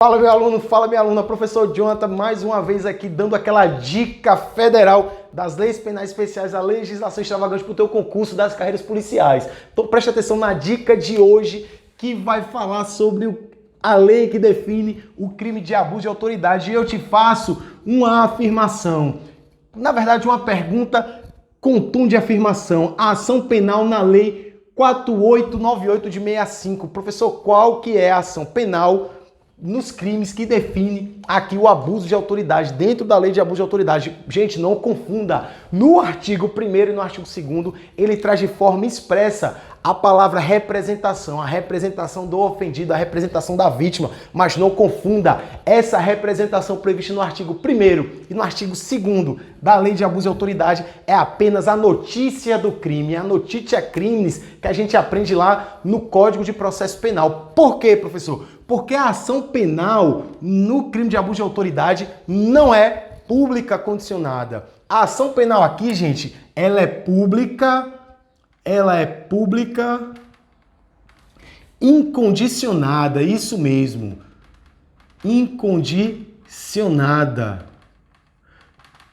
Fala meu aluno, fala minha aluna, professor Jonathan, mais uma vez aqui dando aquela dica federal das leis penais especiais, a legislação extravagante para o teu concurso das carreiras policiais. Então preste atenção na dica de hoje que vai falar sobre a lei que define o crime de abuso de autoridade. E eu te faço uma afirmação, na verdade uma pergunta com tom de afirmação. A ação penal na lei 4898 de 65. Professor, qual que é a ação penal nos crimes que define aqui o abuso de autoridade, dentro da lei de abuso de autoridade? Gente, não confunda. No artigo 1º e no artigo 2º, ele traz de forma expressa a palavra representação, a representação do ofendido, a representação da vítima. Mas não confunda, essa representação prevista no artigo 1º e no artigo 2º da lei de abuso de autoridade é apenas a notícia do crime, a notitia crimis que a gente aprende lá no Código de Processo Penal. Por quê, professor? Porque a ação penal no crime de abuso de autoridade não é pública condicionada. A ação penal aqui, gente, ela é pública incondicionada, isso mesmo. Incondicionada.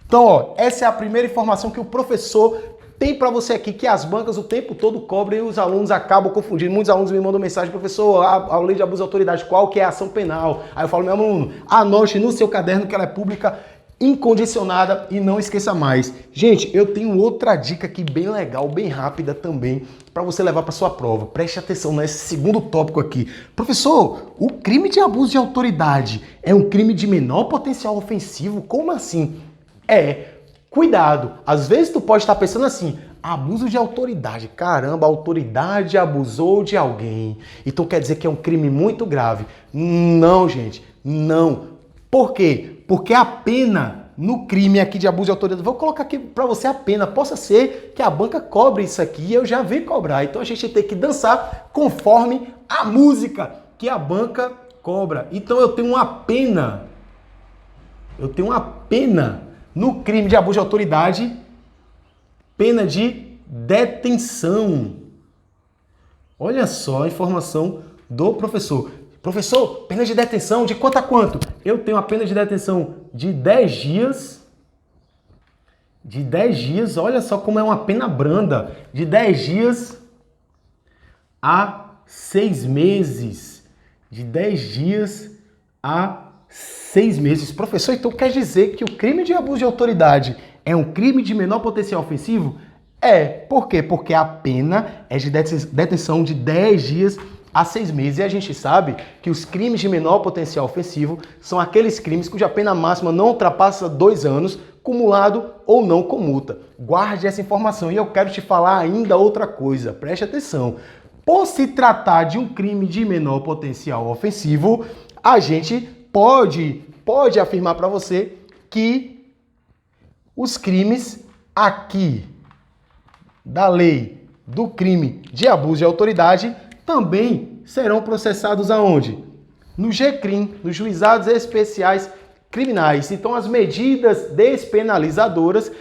Então, ó, essa é a primeira informação que o professor tem para você aqui, que as bancas o tempo todo cobram e os alunos acabam confundindo. Muitos alunos me mandam mensagem: professor, a lei de abuso de autoridade, qual que é a ação penal? Aí eu falo: meu aluno, anote no seu caderno que ela é pública, incondicionada, e não esqueça mais. Gente, eu tenho outra dica aqui bem legal, bem rápida também, para você levar para sua prova. Preste atenção nesse segundo tópico aqui. Professor, o crime de abuso de autoridade é um crime de menor potencial ofensivo? Como assim? Cuidado, às vezes tu pode estar pensando assim: abuso de autoridade, caramba, a autoridade abusou de alguém, então quer dizer que é um crime muito grave. Não, gente, não. Por quê? Porque a pena no crime aqui de abuso de autoridade, vou colocar aqui para você a pena, possa ser que a banca cobre isso aqui e eu já vi cobrar, então a gente tem que dançar conforme a música que a banca cobra. Então eu tenho uma pena no crime de abuso de autoridade, pena de detenção. Olha só a informação do professor. Professor, pena de detenção de quanto a quanto? Eu tenho a pena de detenção de 10 dias. De 10 dias, olha só como é uma pena branda. De 10 dias a 6 meses. De 10 dias a 6 meses. Professor, então quer dizer que o crime de abuso de autoridade é um crime de menor potencial ofensivo? Por quê? Porque a pena é de detenção de 10 dias a 6 meses. E a gente sabe que os crimes de menor potencial ofensivo são aqueles crimes cuja pena máxima não ultrapassa 2 anos, cumulado ou não com multa. Guarde essa informação. E eu quero te falar ainda outra coisa. Preste atenção. Por se tratar de um crime de menor potencial ofensivo, a gente pode afirmar para você que os crimes aqui da lei do crime de abuso de autoridade também serão processados aonde? No GCRIM, nos Juizados Especiais Criminais. Então as medidas despenalizadoras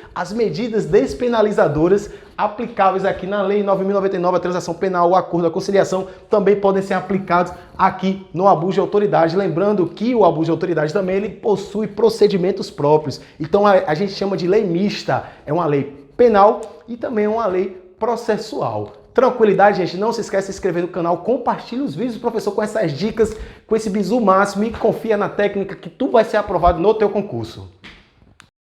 aplicáveis aqui na Lei 9.099, a transação penal, o acordo, a conciliação, também podem ser aplicados aqui no abuso de autoridade. Lembrando que o abuso de autoridade também ele possui procedimentos próprios. Então a gente chama de lei mista. É uma lei penal e também uma lei processual. Tranquilidade, gente. Não se esqueça de se inscrever no canal, compartilhe os vídeos do professor com essas dicas, com esse bizu máximo, e confia na técnica que tu vai ser aprovado no teu concurso.